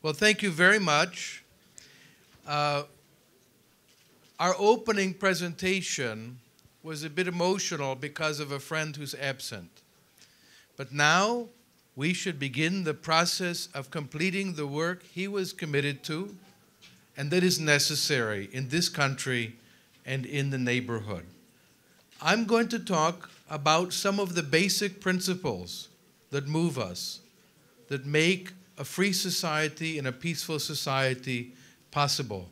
Well, thank you very much. Our opening presentation was a bit emotional because of a friend who's absent. But now we should begin the process of completing the work he was committed to and that is necessary in this country and in the neighborhood. I'm going to talk about some of the basic principles that move us, that make a free society and a peaceful society possible.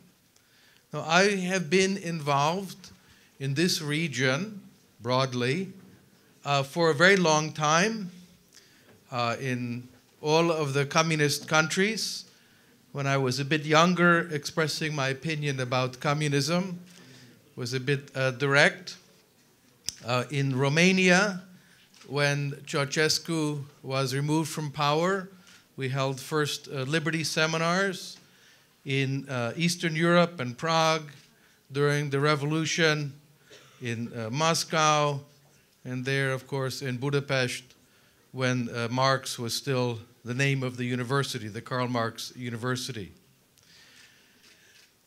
Now, I have been involved in this region, broadly, for a very long time, in all of the communist countries. When I was a bit younger, expressing my opinion about communism was a bit direct. In Romania, when Ceausescu was removed from power, we held first liberty seminars. In Eastern Europe and Prague during the revolution, in Moscow, and there, of course, in Budapest, when Marx was still the name of the university, the Karl Marx University.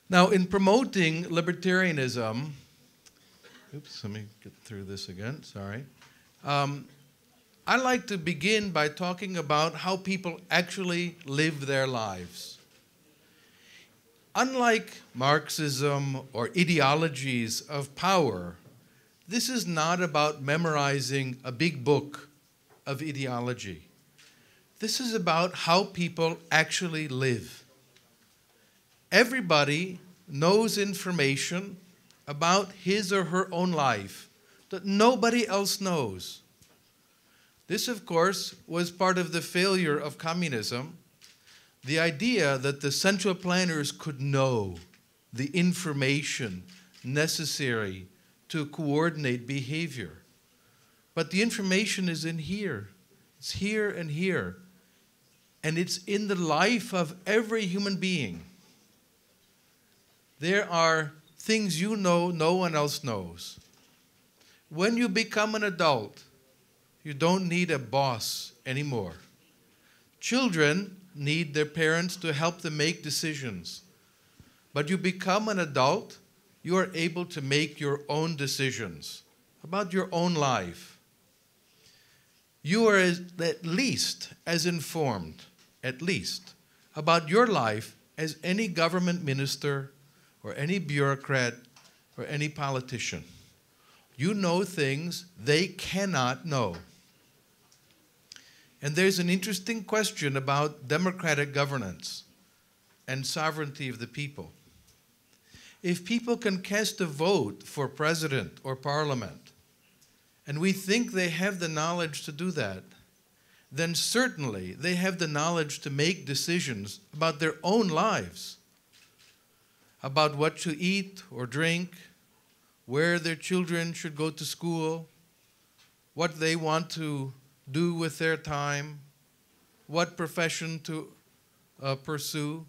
Now, in promoting libertarianism, oops, let me get through this again, sorry. I like to begin by talking about how people actually live their lives. Unlike Marxism or ideologies of power, this is not about memorizing a big book of ideology. This is about how people actually live. Everybody knows information about his or her own life that nobody else knows. This, of course, was part of the failure of communism. The idea that the central planners could know the information necessary to coordinate behavior. But the information is in here. It's here and here. And it's in the life of every human being. There are things you know no one else knows. When you become an adult, you don't need a boss anymore. Children need their parents to help them make decisions. But you become an adult, you are able to make your own decisions about your own life. You are at least as informed, at least, about your life as any government minister or any bureaucrat or any politician. You know things they cannot know. And there's an interesting question about democratic governance and sovereignty of the people. If people can cast a vote for president or parliament, and we think they have the knowledge to do that, then certainly they have the knowledge to make decisions about their own lives, about what to eat or drink, where their children should go to school, what they want to do with their time, what profession to pursue.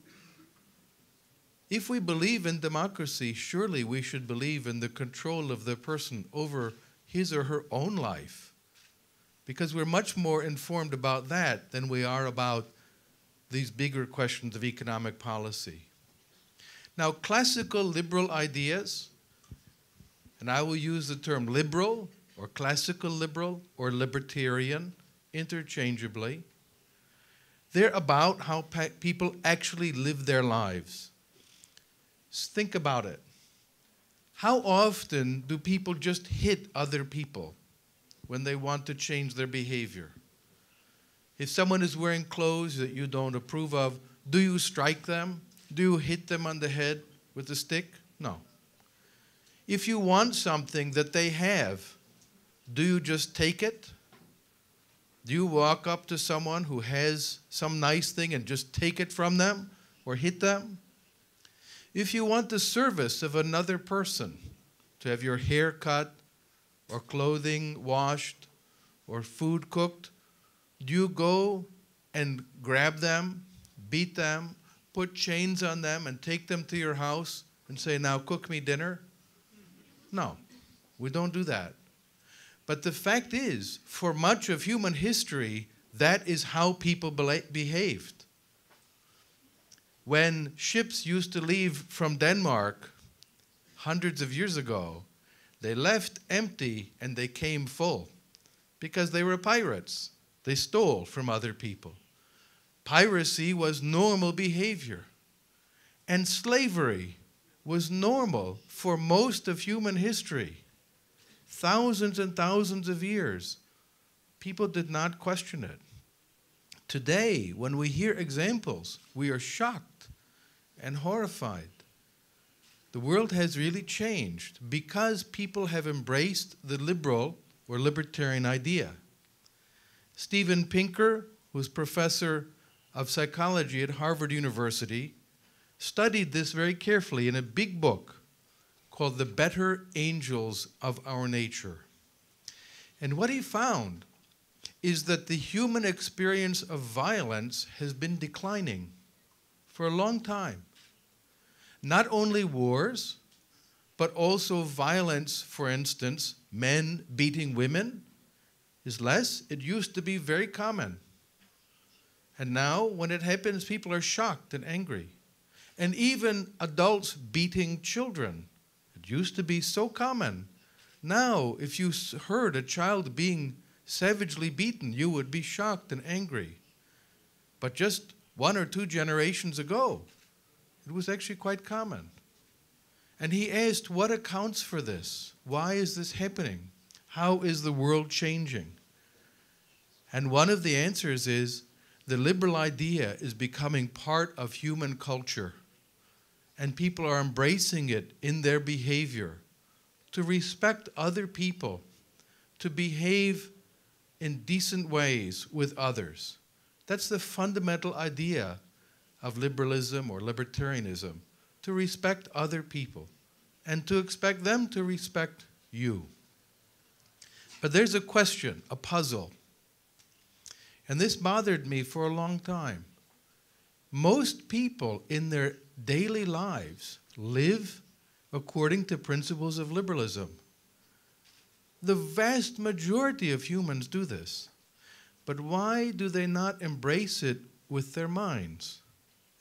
If we believe in democracy, surely we should believe in the control of the person over his or her own life, because we're much more informed about that than we are about these bigger questions of economic policy. Now, classical liberal ideas, and I will use the term liberal or classical liberal or libertarian interchangeably, they're about how people actually live their lives. Think about it. How often do people just hit other people when they want to change their behavior? If someone is wearing clothes that you don't approve of, do you strike them? Do you hit them on the head with a stick? No. If you want something that they have, do you just take it? Do you walk up to someone who has some nice thing and just take it from them or hit them? If you want the service of another person, to have your hair cut or clothing washed or food cooked, do you go and grab them, beat them, put chains on them and take them to your house and say, now cook me dinner? No, we don't do that. But the fact is, for much of human history, that is how people behaved. When ships used to leave from Denmark hundreds of years ago, they left empty and they came full because they were pirates. They stole from other people. Piracy was normal behavior. And slavery was normal for most of human history. Thousands and thousands of years, people did not question it. Today, when we hear examples, we are shocked and horrified. The world has really changed because people have embraced the liberal or libertarian idea. Steven Pinker, who's professor of psychology at Harvard University, studied this very carefully in a big book called The Better Angels of Our Nature. And what he found is that the human experience of violence has been declining for a long time. Not only wars, but also violence, for instance, men beating women is less. It used to be very common. And now, when it happens, people are shocked and angry. And even adults beating children. It used to be so common. Now, if you heard a child being savagely beaten, you would be shocked and angry. But just 1 or 2 generations ago, it was actually quite common. And he asked, what accounts for this? Why is this happening? How is the world changing? And one of the answers is the liberal idea is becoming part of human culture. And people are embracing it in their behavior, to respect other people, to behave in decent ways with others. That's the fundamental idea of liberalism or libertarianism, to respect other people and to expect them to respect you. But there's a question, a puzzle. And this bothered me for a long time. Most people in their daily lives live according to principles of liberalism. The vast majority of humans do this. But why do they not embrace it with their minds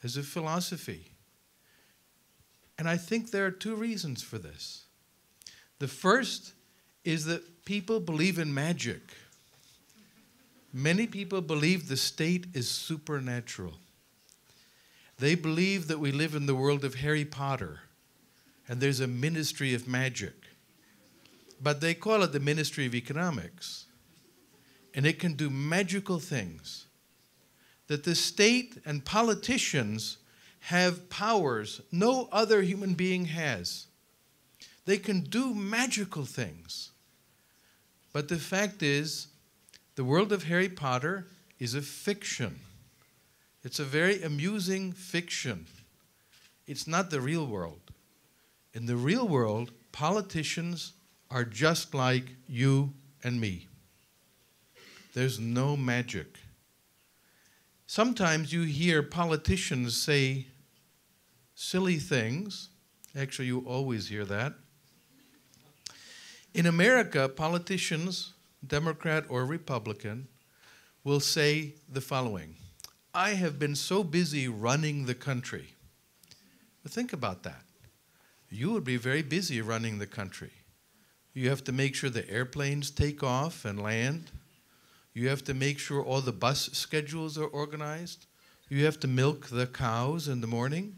as a philosophy? And I think there are 2 reasons for this. The first is that people believe in magic. Many people believe the state is supernatural. They believe that we live in the world of Harry Potter and there's a ministry of magic. But they call it the Ministry of Economics. And it can do magical things. That the state and politicians have powers no other human being has. They can do magical things. But the fact is, the world of Harry Potter is a fiction. It's a very amusing fiction. It's not the real world. In the real world, politicians are just like you and me. There's no magic. Sometimes you hear politicians say silly things. Actually, you always hear that. In America, politicians, Democrat or Republican, will say the following: I have been so busy running the country. But think about that. You would be very busy running the country. You have to make sure the airplanes take off and land. You have to make sure all the bus schedules are organized. You have to milk the cows in the morning,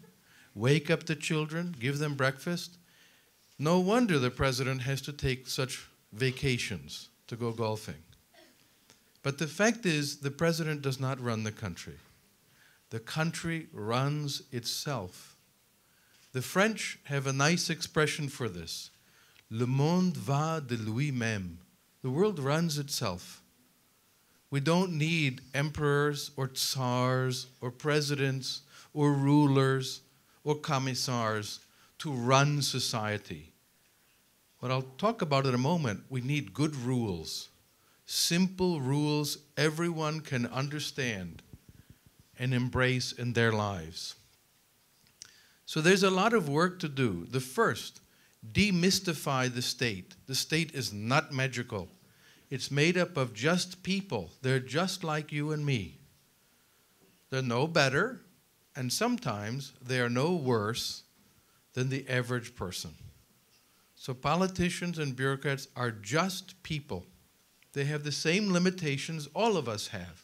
wake up the children, give them breakfast. No wonder the president has to take such vacations to go golfing. But the fact is, the president does not run the country. The country runs itself. The French have a nice expression for this. Le monde va de lui-même. The world runs itself. We don't need emperors or tsars or presidents or rulers or commissars to run society. What I'll talk about in a moment, we need good rules. Simple rules everyone can understand and embrace in their lives. So there's a lot of work to do. The first, demystify the state. The state is not magical. It's made up of just people. They're just like you and me. They're no better, and sometimes they are no worse than the average person. So politicians and bureaucrats are just people. They have the same limitations all of us have.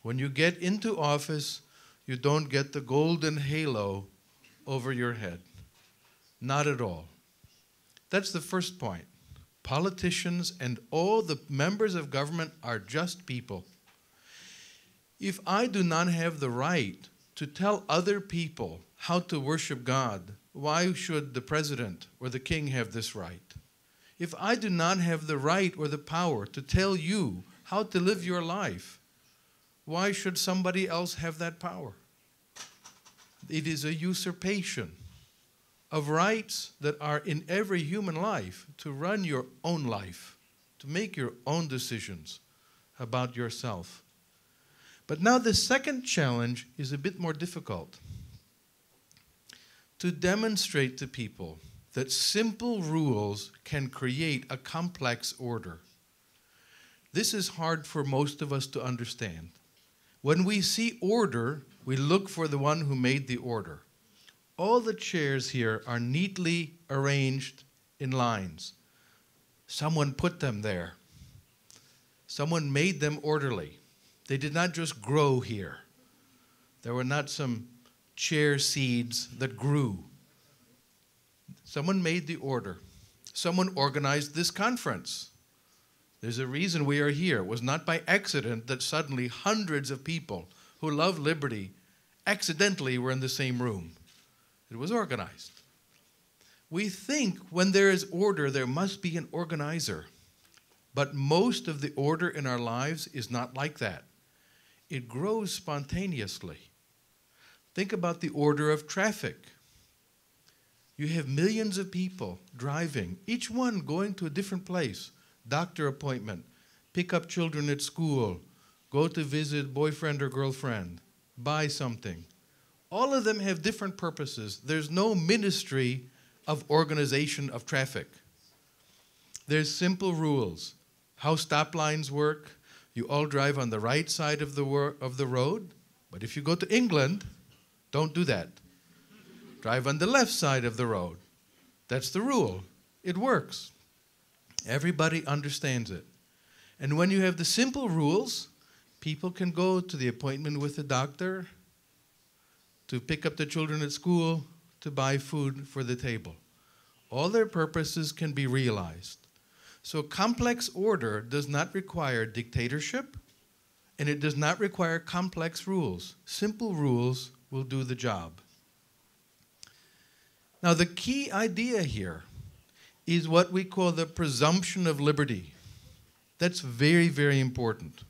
When you get into office, you don't get the golden halo over your head. Not at all. That's the first point. Politicians and all the members of government are just people. If I do not have the right to tell other people how to worship God, why should the president or the king have this right? If I do not have the right or the power to tell you how to live your life, why should somebody else have that power? It is a usurpation of rights that are in every human life to run your own life, to make your own decisions about yourself. But now the second challenge is a bit more difficult. To demonstrate to people that simple rules can create a complex order. This is hard for most of us to understand. When we see order, we look for the one who made the order. All the chairs here are neatly arranged in lines. Someone put them there. Someone made them orderly. They did not just grow here. There were not some chair seeds that grew. Someone made the order. Someone organized this conference. There's a reason we are here. It was not by accident that suddenly hundreds of people who love liberty accidentally were in the same room. It was organized. We think when there is order, there must be an organizer. But most of the order in our lives is not like that. It grows spontaneously. Think about the order of traffic. You have millions of people driving, each one going to a different place. Doctor appointment, pick up children at school, go to visit boyfriend or girlfriend, buy something. All of them have different purposes. There's no ministry of organization of traffic. There's simple rules. How stop lines work. You all drive on the right side of the road, but if you go to England, don't do that. Drive on the left side of the road. That's the rule. It works. Everybody understands it. And when you have the simple rules, people can go to the appointment with the doctor, to pick up the children at school, to buy food for the table. All their purposes can be realized. So complex order does not require dictatorship, and it does not require complex rules. Simple rules will do the job. Now, the key idea here is what we call the presumption of liberty. That's very, very important.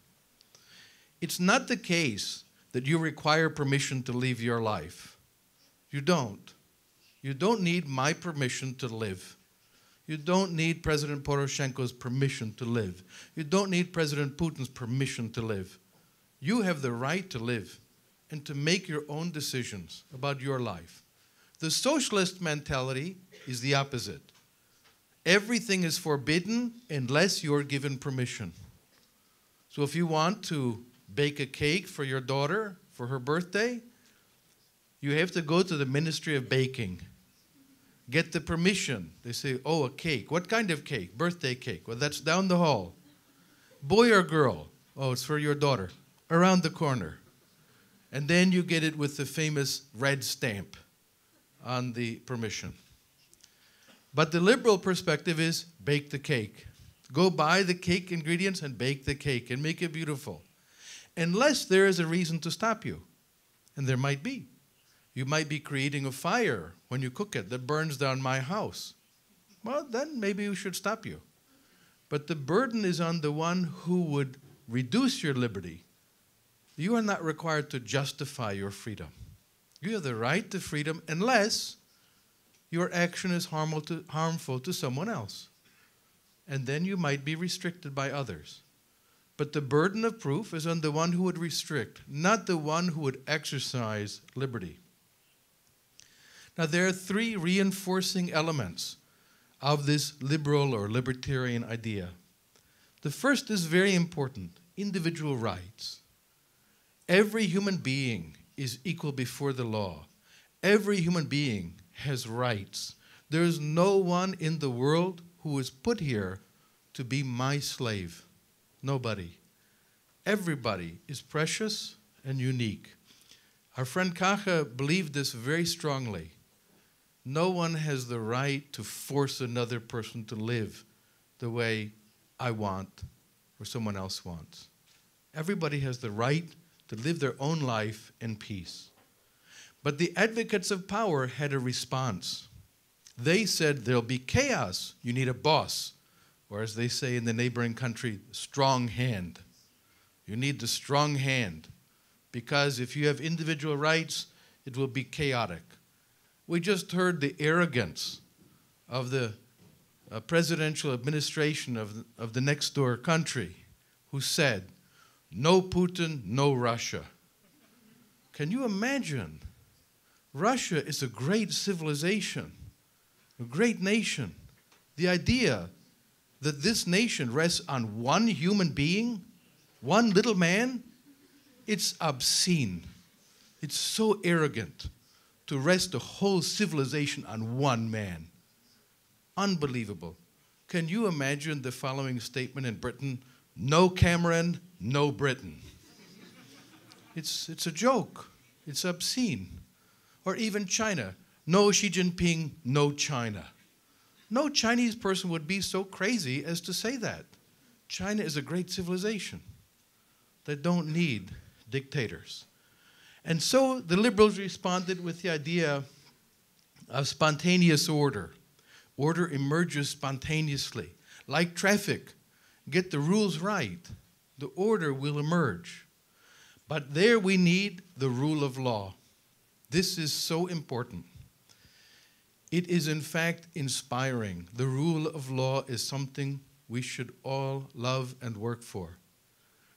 It's not the case that you require permission to live your life. You don't. You don't need my permission to live. You don't need President Poroshenko's permission to live. You don't need President Putin's permission to live. You have the right to live and to make your own decisions about your life. The socialist mentality is the opposite. Everything is forbidden unless you're given permission. So if you want to bake a cake for your daughter for her birthday, you have to go to the Ministry of Baking. Get the permission. They say, oh, a cake. What kind of cake? Birthday cake. Well, that's down the hall. Boy or girl? Oh, it's for your daughter. Around the corner. And then you get it with the famous red stamp on the permission. But the liberal perspective is bake the cake. Go buy the cake ingredients and bake the cake and make it beautiful. Unless there is a reason to stop you. And there might be. You might be creating a fire when you cook it that burns down my house. Well, then maybe we should stop you. But the burden is on the one who would reduce your liberty. You are not required to justify your freedom. You have the right to freedom unless your action is harmful to someone else. And then you might be restricted by others. But the burden of proof is on the one who would restrict, not the one who would exercise liberty. Now, there are three reinforcing elements of this liberal or libertarian idea. The first is very important, individual rights. Every human being is equal before the law. Every human being has rights. There is no one in the world who is put here to be my slave. Nobody. Everybody is precious and unique. Our friend Cato believed this very strongly. No one has the right to force another person to live the way I want or someone else wants. Everybody has the right to live their own life in peace. But the advocates of power had a response. They said there'll be chaos. You need a boss. Or as they say in the neighboring country, strong hand. You need the strong hand. Because if you have individual rights, it will be chaotic. We just heard the arrogance of the presidential administration of the next door country who said, no Putin, no Russia. Can you imagine? Russia is a great civilization, a great nation. The idea that this nation rests on one human being, one little man, it's obscene. It's so arrogant to rest a whole civilization on one man. Unbelievable. Can you imagine the following statement in Britain? No Cameron, no Britain. It's a joke. It's obscene. Or even China. No Xi Jinping, no China. No Chinese person would be so crazy as to say that. China is a great civilization. They don't need dictators. And so the liberals responded with the idea of spontaneous order. Order emerges spontaneously. Like traffic, get the rules right, the order will emerge. But there we need the rule of law. This is so important. It is in fact inspiring. The rule of law is something we should all love and work for.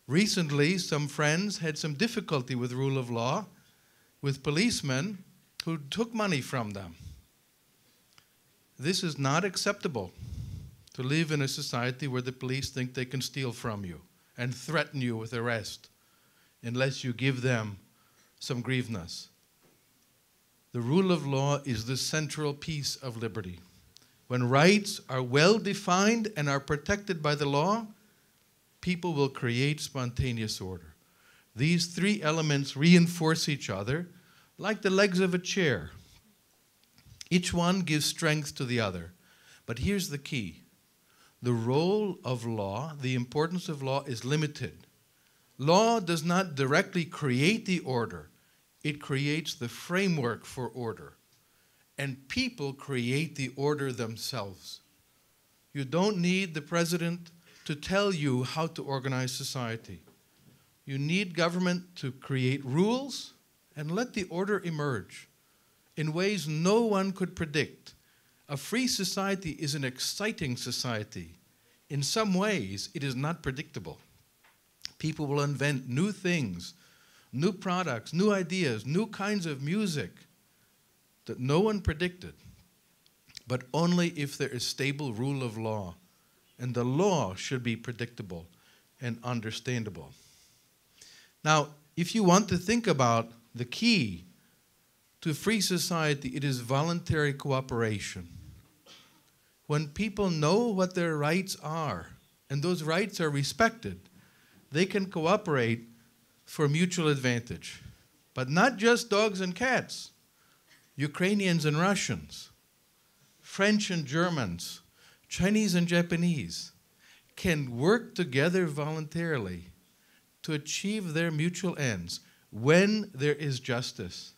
Recently, some friends had some difficulty with rule of law with policemen who took money from them. This is not acceptable, to live in a society where the police think they can steal from you and threaten you with arrest unless you give them some grievance. The rule of law is the central piece of liberty. When rights are well defined and are protected by the law, people will create spontaneous order. These three elements reinforce each other like the legs of a chair. Each one gives strength to the other. But here's the key. The role of law, the importance of law is limited. Law does not directly create the order. It creates the framework for order. And people create the order themselves. You don't need the president to tell you how to organize society. You need government to create rules and let the order emerge in ways no one could predict. A free society is an exciting society. In some ways, it is not predictable. People will invent new things, new products, new ideas, new kinds of music that no one predicted, but only if there is stable rule of law. And the law should be predictable and understandable. Now, if you want to think about the key to free society, it is voluntary cooperation. When people know what their rights are, and those rights are respected, they can cooperate for mutual advantage. But not just dogs and cats. Ukrainians and Russians, French and Germans, Chinese and Japanese can work together voluntarily to achieve their mutual ends when there is justice,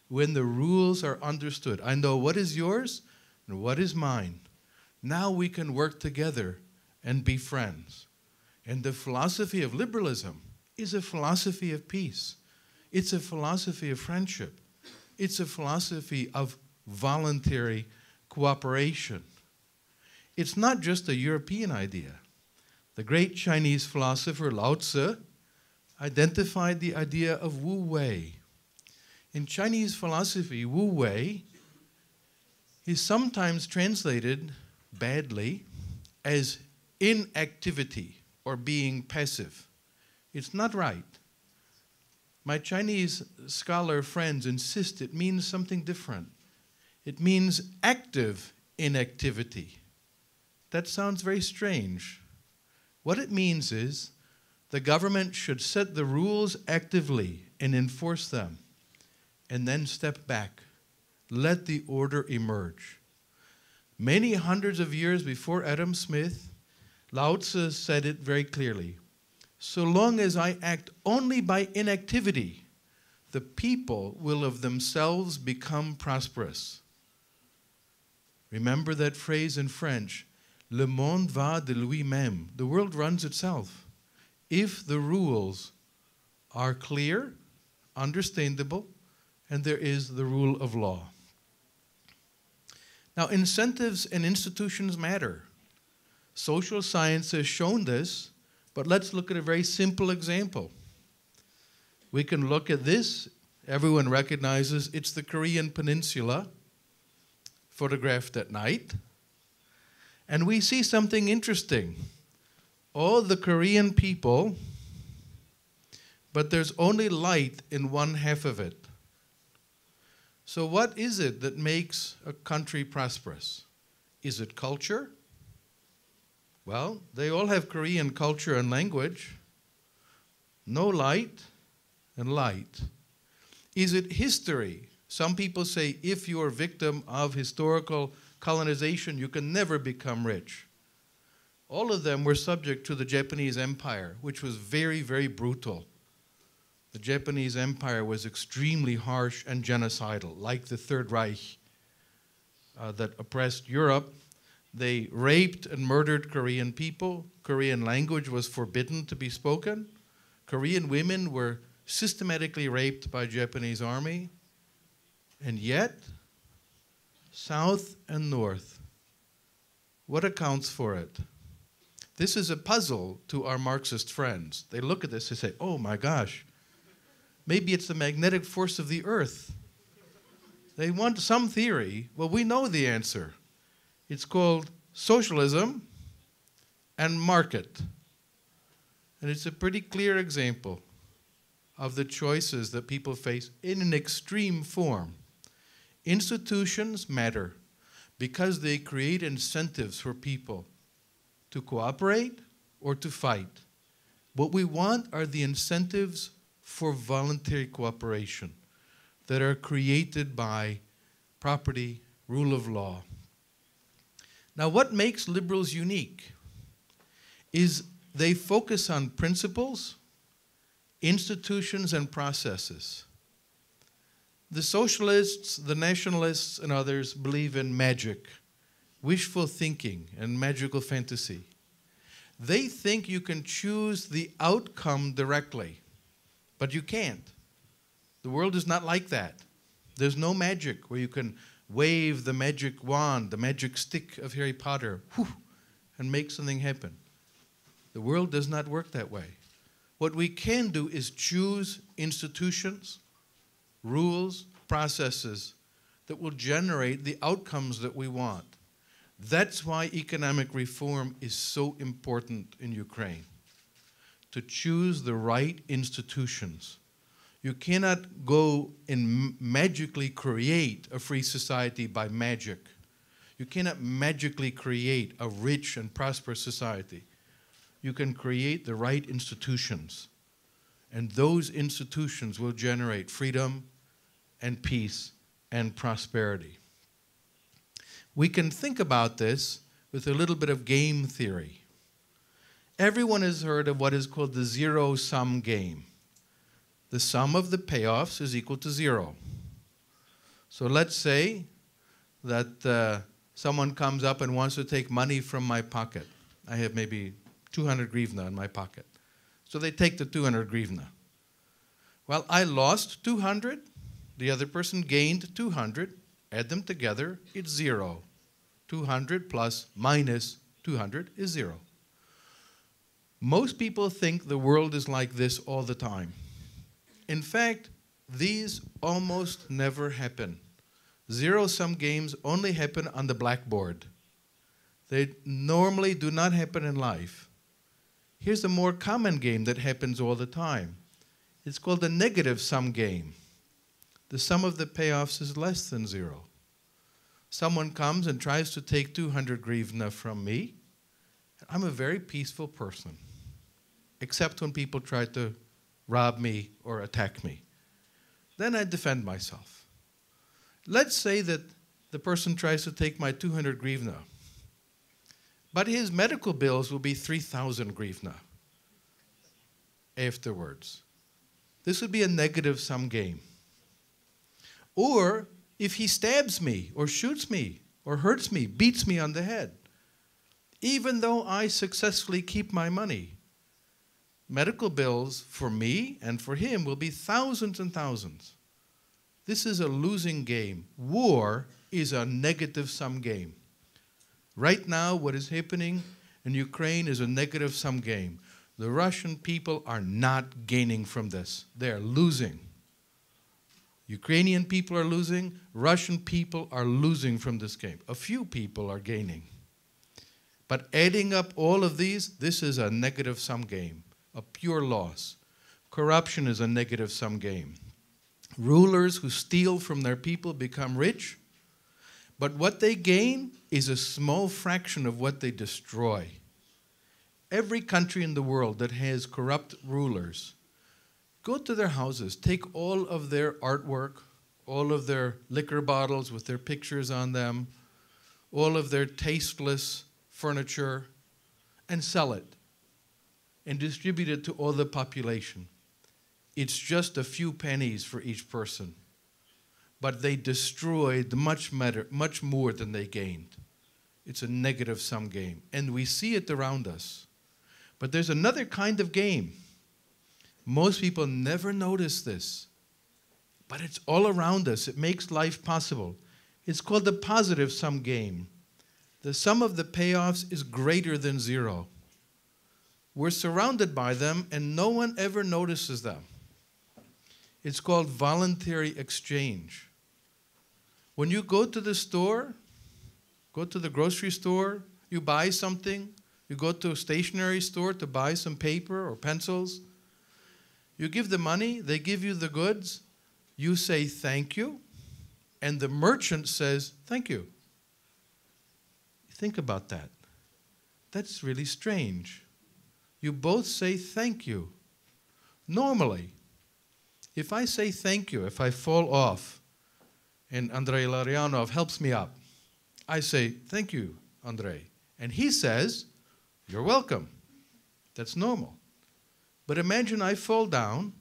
when the rules are understood. I know what is yours and what is mine. Now we can work together and be friends. And the philosophy of liberalism is a philosophy of peace. It's a philosophy of friendship. It's a philosophy of voluntary cooperation. It's not just a European idea. The great Chinese philosopher Lao Tzu identified the idea of Wu Wei. In Chinese philosophy, Wu Wei is sometimes translated badly as inactivity or being passive. It's not right. My Chinese scholar friends insist it means something different. It means active inactivity. That sounds very strange. What it means is the government should set the rules actively and enforce them, and then step back. Let the order emerge. Many hundreds of years before Adam Smith, Lao Tzu said it very clearly. So long as I act only by inactivity, the people will of themselves become prosperous. Remember that phrase in French, le monde va de lui-même. The world runs itself. If the rules are clear, understandable, and there is the rule of law. Now, incentives and institutions matter. Social science has shown this, but let's look at a very simple example. We can look at this. Everyone recognizes it's the Korean Peninsula, photographed at night. And we see something interesting. All the Korean people, but there's only light in one half of it. So what is it that makes a country prosperous? Is it culture? Well, they all have Korean culture and language. No light and light. Is it history? Some people say if you're a victim of historical colonization, you can never become rich. All of them were subject to the Japanese Empire, which was very, very brutal. The Japanese Empire was extremely harsh and genocidal, like the Third Reich that oppressed Europe. They raped and murdered Korean people. Korean language was forbidden to be spoken. Korean women were systematically raped by Japanese army. And yet, South and North, what accounts for it? This is a puzzle to our Marxist friends. They look at this and say, oh my gosh, maybe it's the magnetic force of the earth. They want some theory. Well, we know the answer. It's called socialism and market. And it's a pretty clear example of the choices that people face in an extreme form. Institutions matter because they create incentives for people to cooperate or to fight. What we want are the incentives for voluntary cooperation that are created by property, rule of law. Now, what makes liberals unique is they focus on principles, institutions, and processes. The socialists, the nationalists, and others believe in magic, wishful thinking, and magical fantasy. They think you can choose the outcome directly, but you can't. The world is not like that. There's no magic where you can wave the magic wand, the magic stick of Harry Potter, whew, and make something happen. The world does not work that way. What we can do is choose institutions, rules, processes that will generate the outcomes that we want. That's why economic reform is so important in Ukraine, to choose the right institutions. You cannot go and magically create a free society by magic. You cannot magically create a rich and prosperous society. You can create the right institutions, and those institutions will generate freedom and peace and prosperity. We can think about this with a little bit of game theory. Everyone has heard of what is called the zero-sum game. The sum of the payoffs is equal to zero. So let's say that someone comes up and wants to take money from my pocket. I have maybe 200 hryvnia in my pocket. So they take the 200 hryvnia. Well, I lost 200. The other person gained 200. Add them together, it's zero. 200 plus minus 200 is zero. Most people think the world is like this all the time. In fact, these almost never happen. Zero-sum games only happen on the blackboard. They normally do not happen in life. Here's a more common game that happens all the time. It's called a negative sum game. The sum of the payoffs is less than 0. Someone comes and tries to take 200 hryvnia from me. I'm a very peaceful person, except when people try to rob me or attack me. Then I defend myself. Let's say that the person tries to take my 200 hryvnia, but his medical bills will be 3,000 hryvnia afterwards. This would be a negative sum game. Or if he stabs me or shoots me or hurts me, beats me on the head, even though I successfully keep my money, medical bills for me and for him will be thousands and thousands. This is a losing game. War is a negative sum game. Right now, what is happening in Ukraine is a negative sum game. The Russian people are not gaining from this. They are losing. Ukrainian people are losing. Russian people are losing from this game. A few people are gaining. But adding up all of these, this is a negative sum game, a pure loss. Corruption is a negative sum game. Rulers who steal from their people become rich, but what they gain is a small fraction of what they destroy. Every country in the world that has corrupt rulers, go to their houses, take all of their artwork, all of their liquor bottles with their pictures on them, all of their tasteless furniture, and sell it and distribute it to all the population. It's just a few pennies for each person, but they destroyed much more than they gained. It's a negative sum game, and we see it around us. But there's another kind of game. Most people never notice this, but it's all around us. It makes life possible. It's called the positive sum game. The sum of the payoffs is greater than 0. We're surrounded by them, and no one ever notices them. It's called voluntary exchange. When you go to the store, go to the grocery store, you buy something, you go to a stationery store to buy some paper or pencils, you give the money, they give you the goods, you say thank you, and the merchant says thank you. Think about that. That's really strange. You both say thank you. Normally, if I say thank you, if I fall off, and Andrei Larionov helps me up, I say, thank you, Andrei. And he says, you're welcome. That's normal. But imagine I fall down,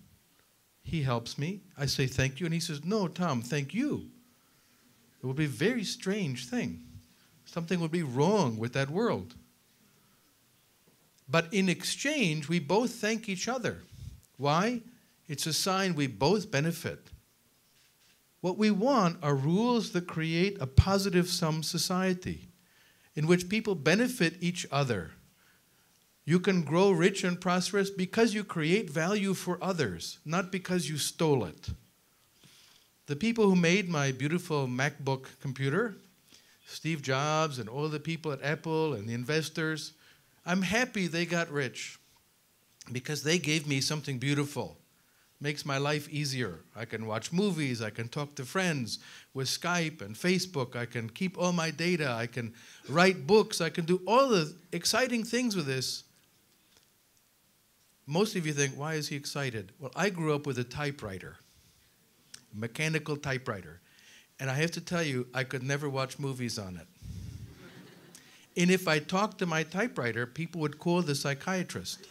he helps me, I say thank you, and he says, no, Tom, thank you. It would be a very strange thing. Something would be wrong with that world. But in exchange, we both thank each other. Why? It's a sign we both benefit. What we want are rules that create a positive sum society in which people benefit each other. You can grow rich and prosperous because you create value for others, not because you stole it. The people who made my beautiful MacBook computer, Steve Jobs and all the people at Apple and the investors, I'm happy they got rich because they gave me something beautiful. Makes my life easier. I can watch movies, I can talk to friends with Skype and Facebook, I can keep all my data, I can write books, I can do all the exciting things with this. Most of you think, why is he excited? Well, I grew up with a typewriter, a mechanical typewriter. And I have to tell you, I could never watch movies on it. And if I talked to my typewriter, people would call the psychiatrist.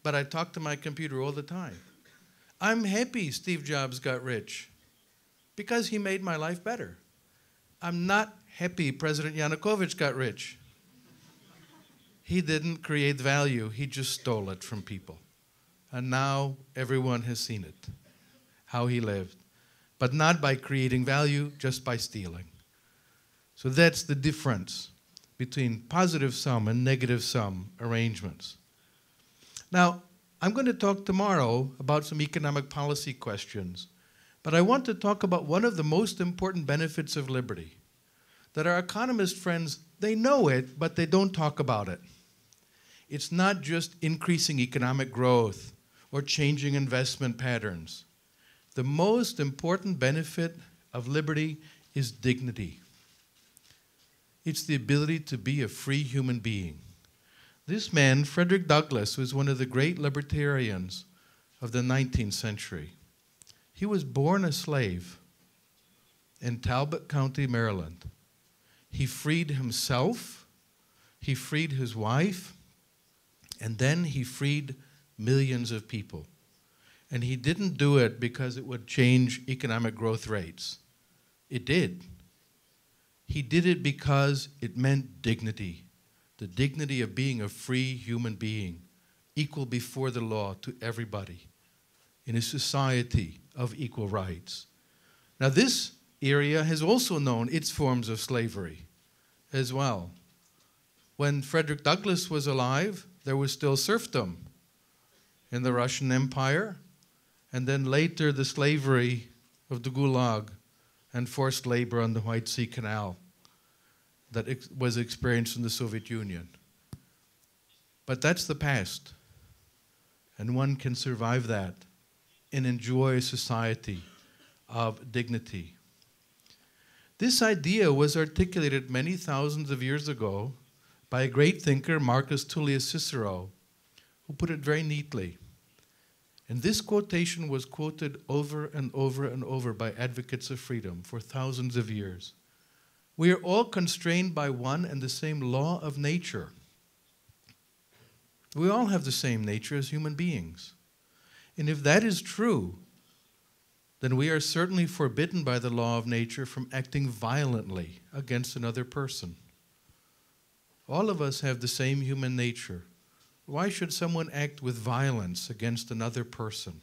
But I talk to my computer all the time. I'm happy Steve Jobs got rich because he made my life better. I'm not happy President Yanukovych got rich. He didn't create value, he just stole it from people. And now everyone has seen it, how he lived. But not by creating value, just by stealing. So that's the difference between positive sum and negative sum arrangements. Now, I'm going to talk tomorrow about some economic policy questions, but I want to talk about one of the most important benefits of liberty, that our economist friends, they know it, but they don't talk about it. It's not just increasing economic growth or changing investment patterns. The most important benefit of liberty is dignity. It's the ability to be a free human being. This man, Frederick Douglass, was one of the great libertarians of the 19th century. He was born a slave in Talbot County, Maryland. He freed himself, he freed his wife, and then he freed millions of people. And he didn't do it because it would change economic growth rates. It did. He did it because it meant dignity, the dignity of being a free human being, equal before the law to everybody, in a society of equal rights. Now this area has also known its forms of slavery as well. When Frederick Douglass was alive, there was still serfdom in the Russian Empire, and then later the slavery of the Gulag and forced labor on the White Sea Canal that was experienced in the Soviet Union. But that's the past, and one can survive that and enjoy a society of dignity. This idea was articulated many thousands of years ago by a great thinker, Marcus Tullius Cicero, who put it very neatly. And this quotation was quoted over and over and over by advocates of freedom for thousands of years. We are all constrained by one and the same law of nature. We all have the same nature as human beings. And if that is true, then we are certainly forbidden by the law of nature from acting violently against another person. All of us have the same human nature. Why should someone act with violence against another person?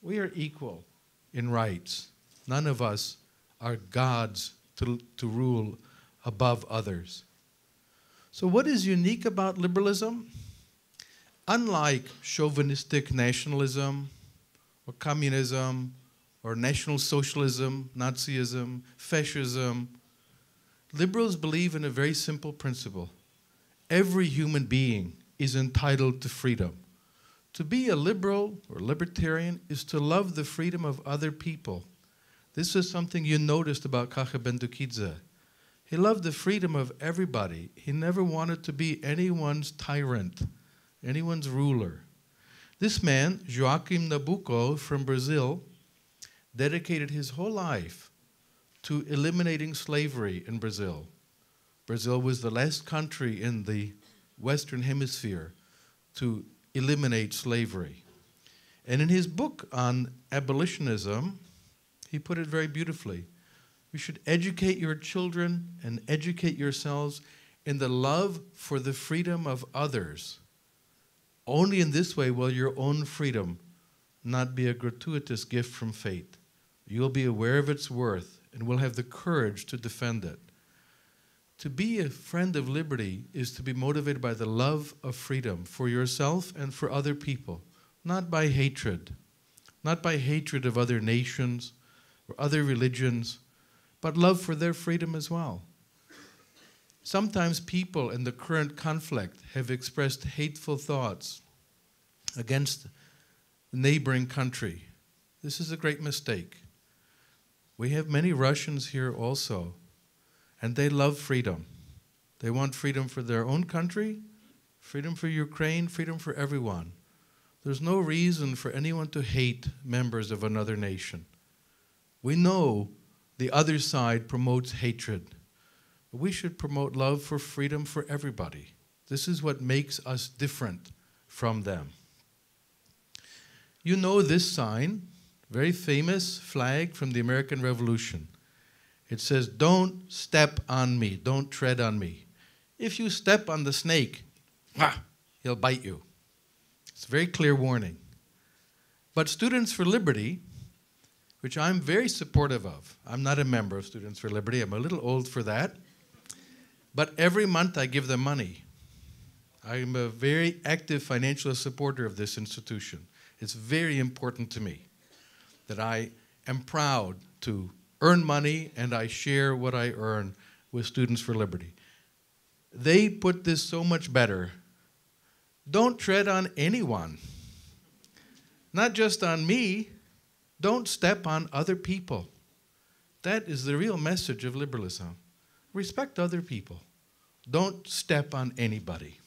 We are equal in rights. None of us are gods to rule above others. So what is unique about liberalism? Unlike chauvinistic nationalism or communism or National Socialism, Nazism, fascism, liberals believe in a very simple principle. Every human being is entitled to freedom. To be a liberal or libertarian is to love the freedom of other people. This is something you noticed about Kache Bendukidze. He loved the freedom of everybody. He never wanted to be anyone's tyrant, anyone's ruler. This man, Joaquim Nabuco from Brazil, dedicated his whole life to eliminating slavery in Brazil. Brazil was the last country in the Western Hemisphere to eliminate slavery. And in his book on abolitionism, he put it very beautifully. You should educate your children and educate yourselves in the love for the freedom of others. Only in this way will your own freedom not be a gratuitous gift from fate. You'll be aware of its worth and will have the courage to defend it. To be a friend of liberty is to be motivated by the love of freedom for yourself and for other people, not by hatred of other nations or other religions, but love for their freedom as well. Sometimes people in the current conflict have expressed hateful thoughts against the neighboring country. This is a great mistake. We have many Russians here also, and they love freedom. They want freedom for their own country, freedom for Ukraine, freedom for everyone. There's no reason for anyone to hate members of another nation. We know the other side promotes hatred. But we should promote love for freedom for everybody. This is what makes us different from them. You know this sign, very famous flag from the American Revolution. It says, "Don't step on me, don't tread on me." If you step on the snake, he'll bite you. It's a very clear warning. But Students for Liberty, which I'm very supportive of. I'm not a member of Students for Liberty. I'm a little old for that. But every month I give them money. I'm a very active financial supporter of this institution. It's very important to me that I am proud to earn money and I share what I earn with Students for Liberty. They put this so much better. Don't tread on anyone. not just on me, don't step on other people. That is the real message of liberalism. Respect other people. Don't step on anybody.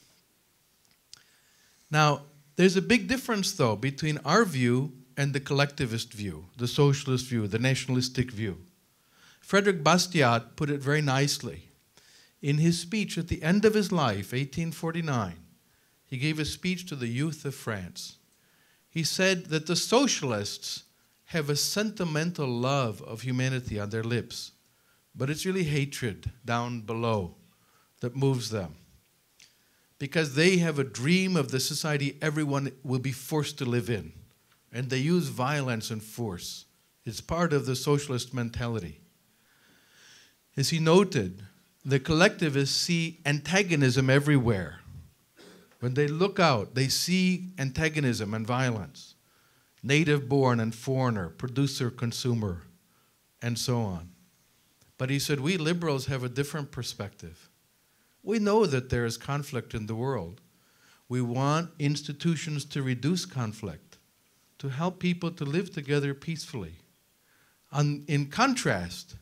Now, there's a big difference, though, between our view and the collectivist view, the socialist view, the nationalistic view. Frederick Bastiat put it very nicely. In his speech at the end of his life, 1849, he gave a speech to the youth of France. He said that the socialists have a sentimental love of humanity on their lips, but it's really hatred down below that moves them. Because they have a dream of the society everyone will be forced to live in, and they use violence and force. It's part of the socialist mentality. As he noted, the collectivists see antagonism everywhere. When they look out, they see antagonism and violence. Native-born and foreigner, producer-consumer, and so on. But he said, we liberals have a different perspective. We know that there is conflict in the world. We want institutions to reduce conflict, to help people to live together peacefully. In contrast,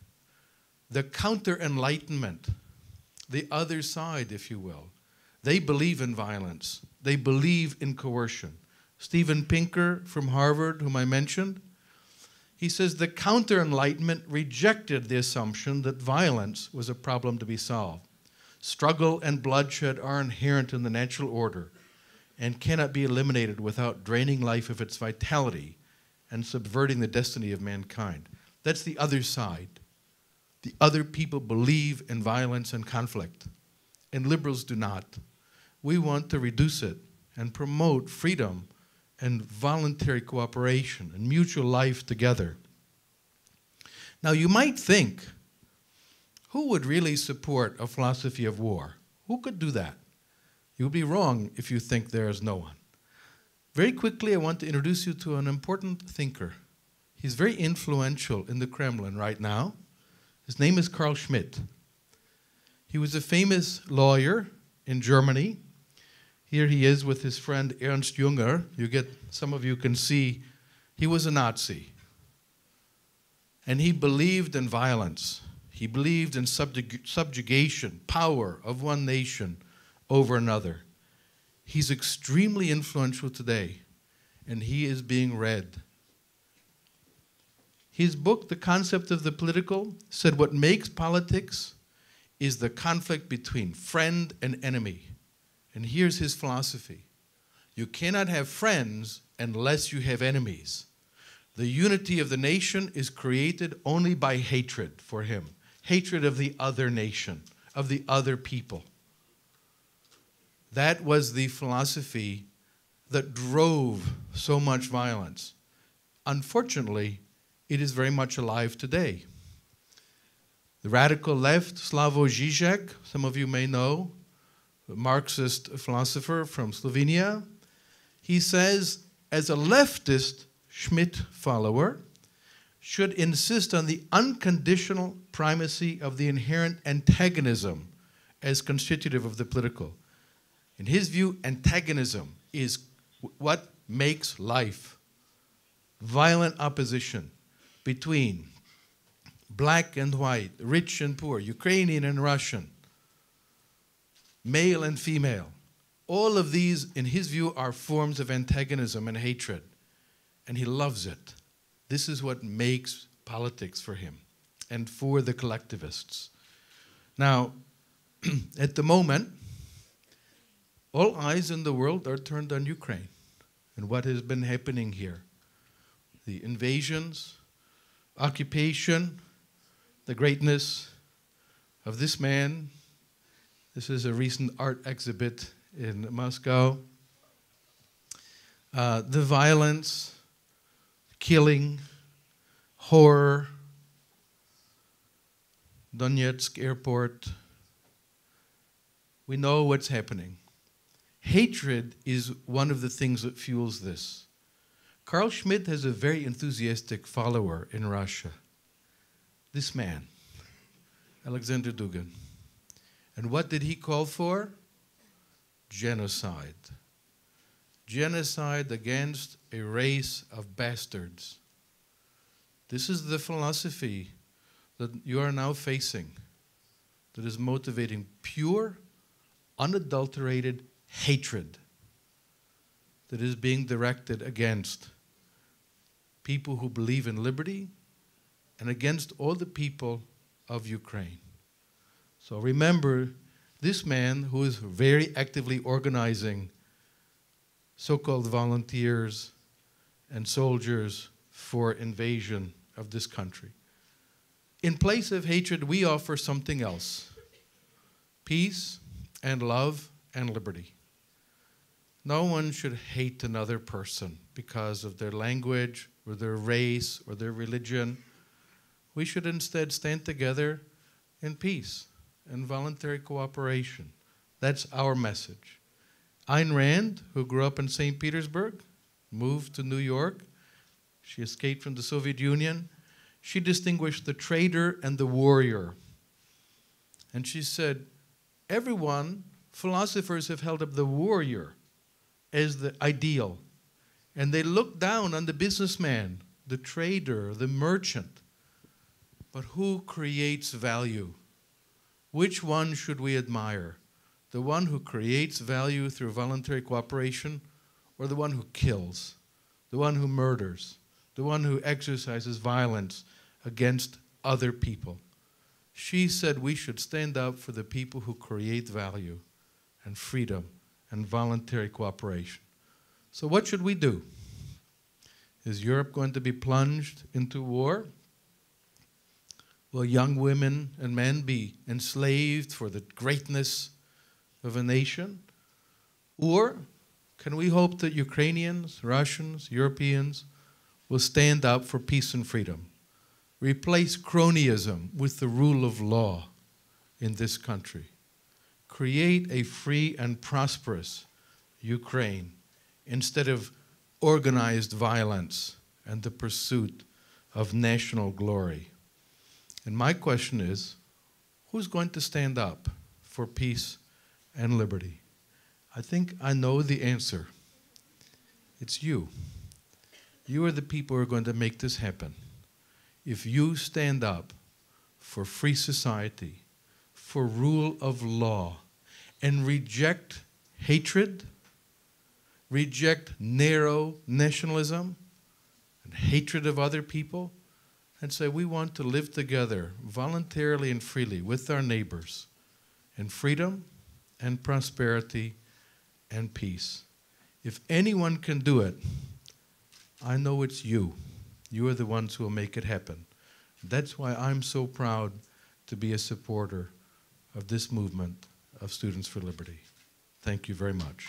the Counter Enlightenment, the other side, if you will, they believe in violence. They believe in coercion. Steven Pinker from Harvard, whom I mentioned, he says the Counter Enlightenment rejected the assumption that violence was a problem to be solved. Struggle and bloodshed are inherent in the natural order and cannot be eliminated without draining life of its vitality and subverting the destiny of mankind. That's the other side. The other people believe in violence and conflict, and liberals do not. We want to reduce it and promote freedom and voluntary cooperation and mutual life together. Now, you might think, who would really support a philosophy of war? Who could do that? You would be wrong if you think there is no one. Very quickly, I want to introduce you to an important thinker. He's very influential in the Kremlin right now. His name is Carl Schmitt. He was a famous lawyer in Germany. Here he is with his friend Ernst Jünger. Some of you can see he was a Nazi. And he believed in violence. He believed in subjugation, power of one nation over another. He's extremely influential today, and he is being read. His book, The Concept of the Political, said what makes politics is the conflict between friend and enemy. And here's his philosophy. You cannot have friends unless you have enemies. The unity of the nation is created only by hatred for him. Hatred of the other nation, of the other people. That was the philosophy that drove so much violence. Unfortunately, it is very much alive today. The radical left, Slavoj Žižek, some of you may know, a Marxist philosopher from Slovenia, he says, as a leftist Schmitt follower, should insist on the unconditional primacy of the inherent antagonism as constitutive of the political. In his view, antagonism is what makes life. Violent opposition between black and white, rich and poor, Ukrainian and Russian, male and female. All of these, in his view, are forms of antagonism and hatred. And he loves it. This is what makes politics for him and for the collectivists. Now, at the moment, all eyes in the world are turned on Ukraine and what has been happening here. The invasions, occupation, the greatness of this man. This is a recent art exhibit in Moscow. The violence, killing, horror, Donetsk airport. We know what's happening. Hatred is one of the things that fuels this. Carl Schmitt has a very enthusiastic follower in Russia. This man, Alexander Dugin. And what did he call for? Genocide. genocide against a race of bastards. This is the philosophy that you are now facing, that is motivating pure, unadulterated hatred that is being directed against people who believe in liberty and against all the people of Ukraine. So remember, this man who is very actively organizing so-called volunteers and soldiers for invasion of this country. In place of hatred, we offer something else: peace and love and liberty. No one should hate another person because of their language or their race or their religion. We should instead stand together in peace and voluntary cooperation. That's our message. Ayn Rand, who grew up in St. Petersburg, moved to New York. She escaped from the Soviet Union. She distinguished the trader and the warrior. And she said, philosophers have held up the warrior as the ideal. And they look down on the businessman, the trader, the merchant. But who creates value? Which one should we admire? The one who creates value through voluntary cooperation, or the one who kills, the one who murders, the one who exercises violence against other people? She said we should stand up for the people who create value and freedom and voluntary cooperation. So what should we do? Is Europe going to be plunged into war? Will young women and men be enslaved for the greatness of a nation? Or can we hope that Ukrainians, Russians, Europeans will stand up for peace and freedom, replace cronyism with the rule of law in this country, create a free and prosperous Ukraine instead of organized violence and the pursuit of national glory? And my question is, who's going to stand up for peace and liberty? I think I know the answer. It's you. You are the people who are going to make this happen. If you stand up for free society, for rule of law, and reject hatred, reject narrow nationalism and hatred of other people, and say we want to live together voluntarily and freely with our neighbors in freedom and prosperity and peace. If anyone can do it, I know it's you. You are the ones who will make it happen. That's why I'm so proud to be a supporter of this movement of Students for Liberty. Thank you very much.